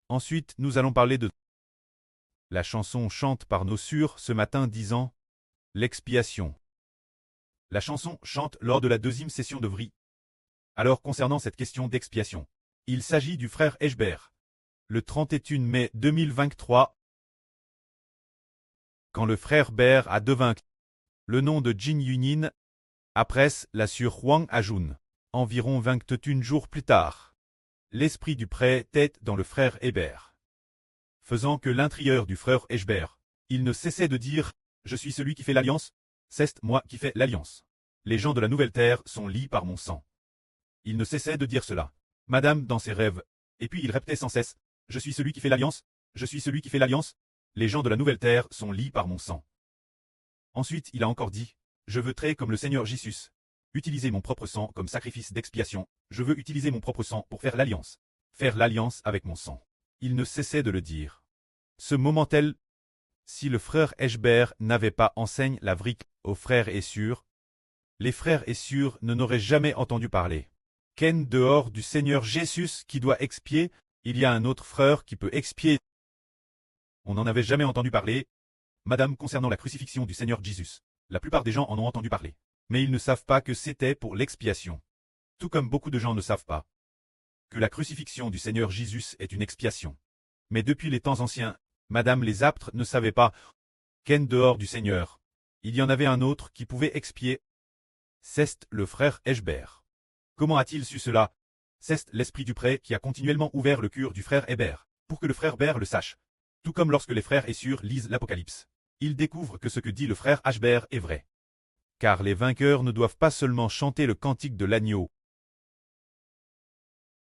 Ensuite, nous allons parler de la chanson chante par nos sûrs ce matin disant l'expiation. La chanson chante lors de la deuxième session de Vri. Alors concernant cette question d'expiation, il s'agit du frère Eshber. Le 31 mai 2023, quand le frère Ber a devint le nom de Jin Yunin, après la sur Huang Ajun, environ 21 jours plus tard. L'esprit du prêtre était dans le frère Heber. Faisant que l'intérieur du frère Eshber, il ne cessait de dire « Je suis celui qui fait l'alliance, c'est moi qui fais l'alliance. Les gens de la nouvelle terre sont liés par mon sang. » Il ne cessait de dire cela. Madame dans ses rêves, et puis il répétait sans cesse « Je suis celui qui fait l'alliance, je suis celui qui fait l'alliance. Les gens de la nouvelle terre sont liés par mon sang. » Ensuite il a encore dit « Je veux très comme le Seigneur Jésus. Utiliser mon propre sang comme sacrifice d'expiation. Je veux utiliser mon propre sang pour faire l'alliance. Faire l'alliance avec mon sang. » Il ne cessait de le dire. Ce moment-tel, si le frère Eshber n'avait pas enseigné la vrique aux frères Essur, les frères Essur ne n'auraient jamais entendu parler. Qu'en dehors du Seigneur Jésus qui doit expier, il y a un autre frère qui peut expier. On n'en avait jamais entendu parler. Madame, concernant la crucifixion du Seigneur Jésus, la plupart des gens en ont entendu parler. Mais ils ne savent pas que c'était pour l'expiation. Tout comme beaucoup de gens ne savent pas que la crucifixion du Seigneur Jésus est une expiation. Mais depuis les temps anciens, Madame les apôtres ne savaient pas qu'en dehors du Seigneur, il y en avait un autre qui pouvait expier. C'est le frère Eshber. Comment a-t-il su cela? C'est l'esprit du prêtre qui a continuellement ouvert le cœur du frère Heber, pour que le frère Ber le sache. Tout comme lorsque les frères Essur lisent l'Apocalypse, ils découvrent que ce que dit le frère Eshber est vrai. Car les vainqueurs ne doivent pas seulement chanter le cantique de l'agneau,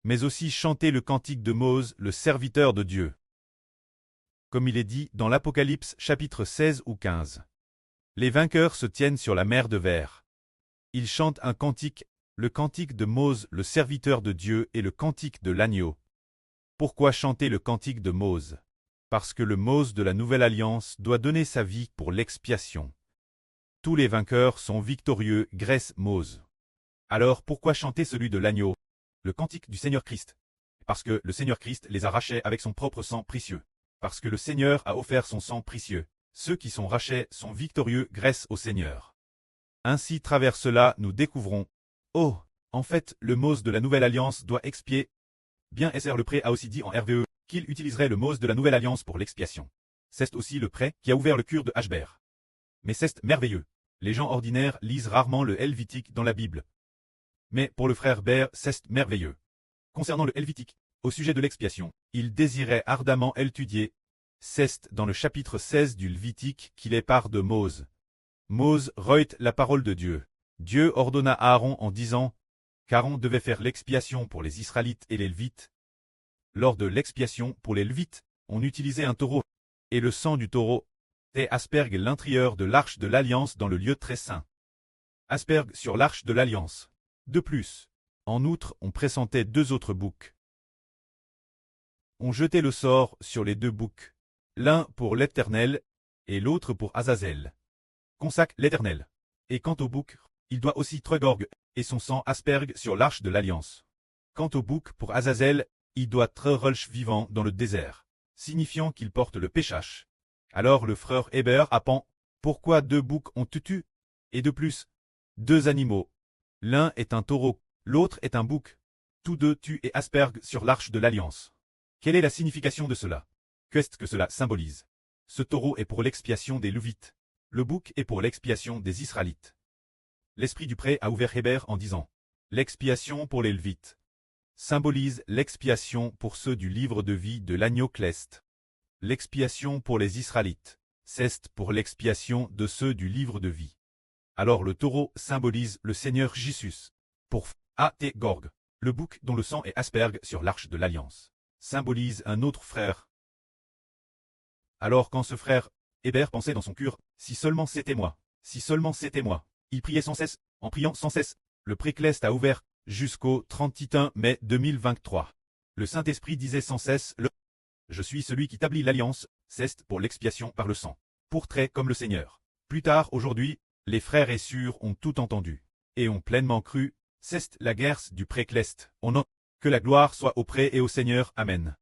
mais aussi chanter le cantique de Mose, le serviteur de Dieu. Comme il est dit dans l'Apocalypse chapitre 16 ou 15. Les vainqueurs se tiennent sur la mer de verre. Ils chantent un cantique, le cantique de Mose, le serviteur de Dieu, et le cantique de l'agneau. Pourquoi chanter le cantique de Mose? Parce que le Mose de la Nouvelle Alliance doit donner sa vie pour l'expiation. Tous les vainqueurs sont victorieux grâce Mose. Alors pourquoi chanter celui de l'agneau? Le cantique du Seigneur Christ. Parce que le Seigneur Christ les a rachetés avec son propre sang précieux. Parce que le Seigneur a offert son sang précieux. Ceux qui sont rachetés sont victorieux grâce au Seigneur. Ainsi, travers cela, nous découvrons oh, en fait, le Mose de la Nouvelle Alliance doit expier. Bien SR le prêtre a aussi dit en RVE qu'il utiliserait le Mose de la Nouvelle Alliance pour l'expiation. C'est aussi le prêtre qui a ouvert le cœur de Eshber. Mais c'est merveilleux. Les gens ordinaires lisent rarement le Helvétique dans la Bible. Mais pour le frère Ber, c'est merveilleux. Concernant le Helvétique, au sujet de l'expiation, il désirait ardemment étudier. C'est dans le chapitre 16 du Lévitique qu'il est part de Mose. Mose reut la parole de Dieu. Dieu ordonna à Aaron en disant qu'Aaron devait faire l'expiation pour les Israélites et les Lévites. Lors de l'expiation pour les Lévites, on utilisait un taureau, et le sang du taureau asperge l'intérieur de l'arche de l'Alliance dans le lieu très saint. Asperge sur l'arche de l'Alliance. De plus, en outre, on pressentait deux autres boucs. On jetait le sort sur les deux boucs, l'un pour l'Éternel et l'autre pour Azazel. Consacre l'Éternel. Et quant au bouc, il doit aussi trégorgue, et son sang asperge sur l'arche de l'Alliance. Quant au bouc pour Azazel, il doit trelche vivant dans le désert, signifiant qu'il porte le péchage. Alors le frère Heber apprend pourquoi deux boucs ont tutu, et de plus, deux animaux. L'un est un taureau, l'autre est un bouc. Tous deux tuent et aspergent sur l'arche de l'Alliance. Quelle est la signification de cela? Qu'est-ce que cela symbolise? Ce taureau est pour l'expiation des Lévites. Le bouc est pour l'expiation des Israélites. L'esprit du prêtre a ouvert Heber en disant l'expiation pour les Lévites symbolise l'expiation pour ceux du livre de vie de l'agneau cleste. L'expiation pour les Israélites, c'est pour l'expiation de ceux du livre de vie. Alors le taureau symbolise le Seigneur Jésus. Pour A.T. Gorg, le bouc dont le sang est asperge sur l'arche de l'Alliance, symbolise un autre frère. Alors quand ce frère, Heber pensait dans son cœur, si seulement c'était moi, si seulement c'était moi, il priait sans cesse, en priant sans cesse. Le précleste a ouvert jusqu'au 31 mai 2023. Le Saint-Esprit disait sans cesse je suis celui qui établit l'alliance, c'est pour l'expiation par le sang. Pour très comme le Seigneur. Plus tard aujourd'hui, les frères Essur ont tout entendu, et ont pleinement cru, c'est la guerre du précleste. On a que la gloire soit au prêtre et au Seigneur. Amen.